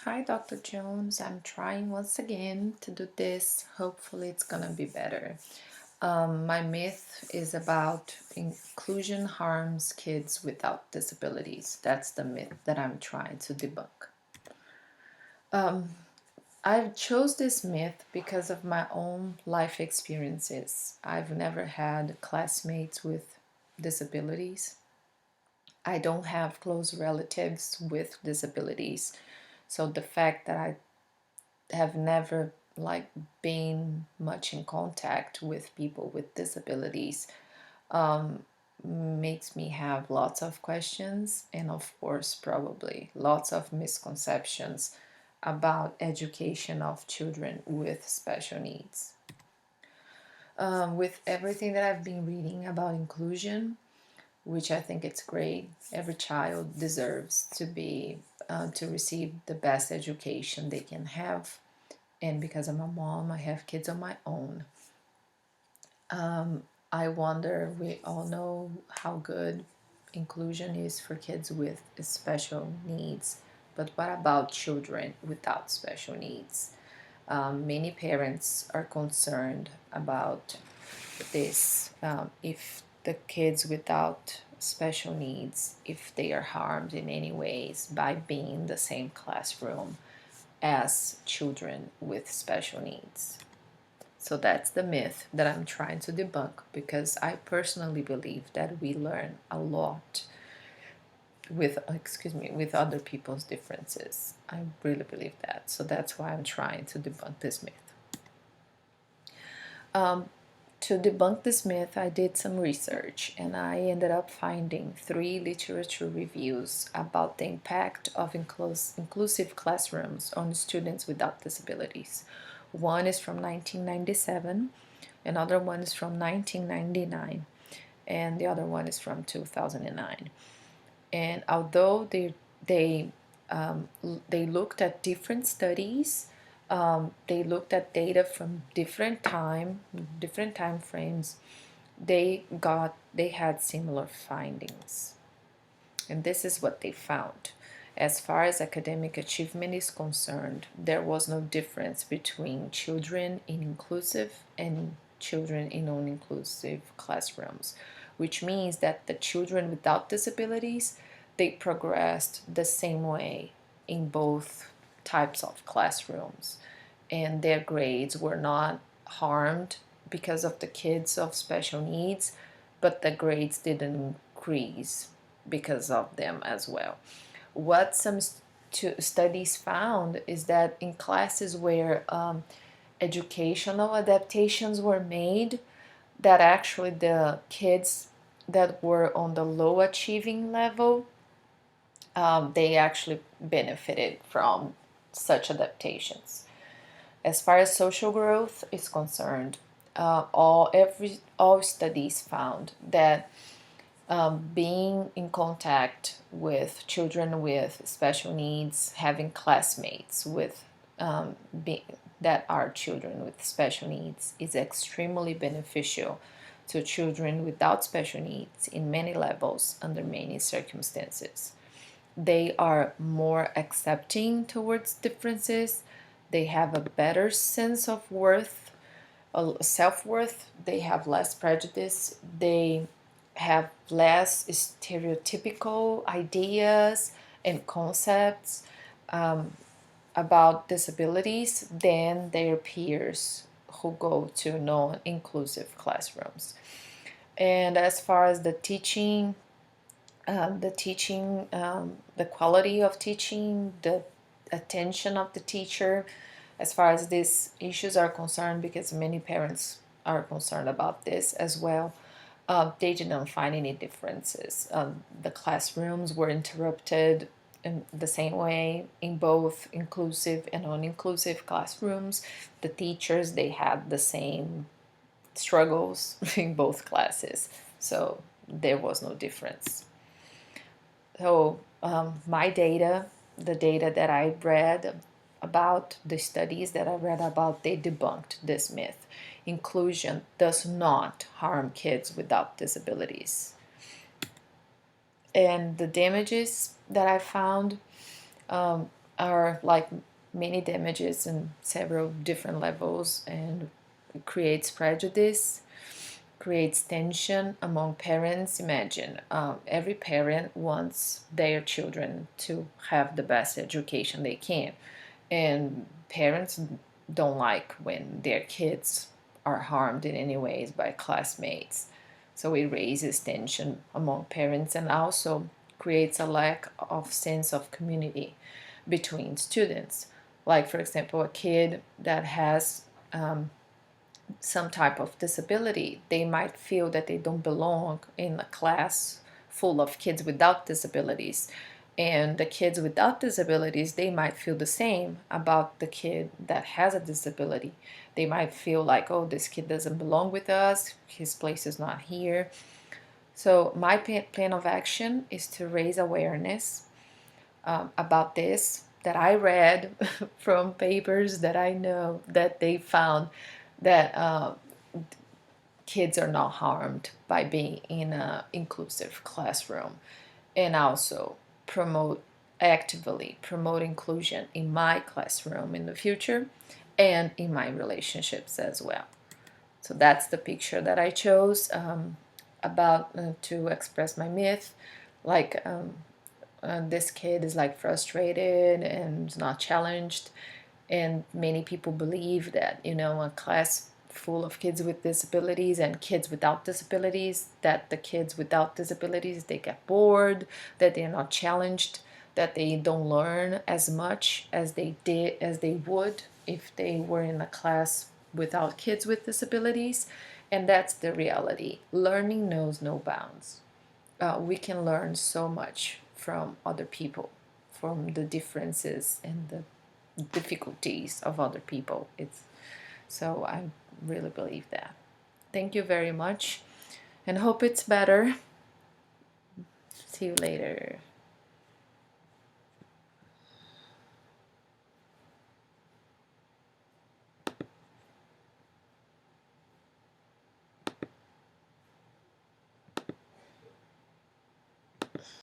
Hi, Dr. Jones. I'm trying once again to do this. Hopefully, it's gonna be better. My myth is about inclusion harms kids without disabilities. That's the myth that I'm trying to debunk. I chose this myth because of my own life experiences. I've never had classmates with disabilities. I don't have close relatives with disabilities. So the fact that I have never been much in contact with people with disabilities makes me have lots of questions and of course probably lots of misconceptions about education of children with special needs. With everything that I've been reading about inclusion, which I think it's great, every child deserves to receive the best education they can have. And because I'm a mom, I have kids of my own. I wonder, we all know how good inclusion is for kids with special needs, but what about children without special needs? Many parents are concerned about this. If the kids without special needs, if they are harmed in any ways by being in the same classroom as children with special needs. So that's the myth that I'm trying to debunk because I personally believe that we learn a lot with other people's differences. I really believe that. So that's why I'm trying to debunk this myth. To debunk this myth, I did some research and I ended up finding 3 literature reviews about the impact of inclusive classrooms on students without disabilities. One is from 1997, another one is from 1999, and the other one is from 2009. And although they they looked at different studies, they looked at data from different time frames. They had similar findings, and this is what they found. As far as academic achievement is concerned, there was no difference between children in inclusive and children in non-inclusive classrooms, which means that the children without disabilities, they progressed the same way in both types of classrooms, and their grades were not harmed because of the kids of special needs, but the grades didn't increase because of them as well. What some studies found is that in classes where educational adaptations were made, that actually the kids that were on the low achieving level, they actually benefited from such adaptations. As far as social growth is concerned, all studies found that being in contact with children with special needs, having classmates with that are children with special needs, is extremely beneficial to children without special needs in many levels under many circumstances. They are more accepting towards differences. They have a better sense of worth, self-worth. They have less prejudice. They have less stereotypical ideas and concepts about disabilities than their peers who go to non-inclusive classrooms. And as far as the teaching, the quality of teaching, the attention of the teacher, as far as these issues are concerned, because many parents are concerned about this as well, they did not find any differences. The classrooms were interrupted in the same way in both inclusive and non-inclusive classrooms. The teachers, they had the same struggles in both classes, so there was no difference. So my data, the data that I read about, the studies that I read about, they debunked this myth. Inclusion does not harm kids without disabilities. And the damages that I found, are like many damages in several different levels, and it creates prejudice, creates tension among parents. Imagine every parent wants their children to have the best education they can, and parents don't like when their kids are harmed in any ways by classmates. So it raises tension among parents and also creates a lack of sense of community between students. Like, for example, a kid that has some type of disability, they might feel that they don't belong in a class full of kids without disabilities. And the kids without disabilities, they might feel the same about the kid that has a disability. They might feel like, oh, this kid doesn't belong with us, his place is not here. So, my plan of action is to raise awareness about this, that I read from papers that I know that they found that kids are not harmed by being in an inclusive classroom, and also promote actively promote inclusion in my classroom in the future and in my relationships as well. So that's the picture that I chose about to express my myth. Like this kid is like frustrated and not challenged, and many people believe that, you know, a class full of kids with disabilities and kids without disabilities, that the kids without disabilities, they get bored, that they're not challenged, that they don't learn as much as they would if they were in a class without kids with disabilities. And that's the reality. Learning knows no bounds. We can learn so much from other people, from the differences and the difficulties of other people. It's so I really believe that. Thank you very much, and hope it's better. See you later.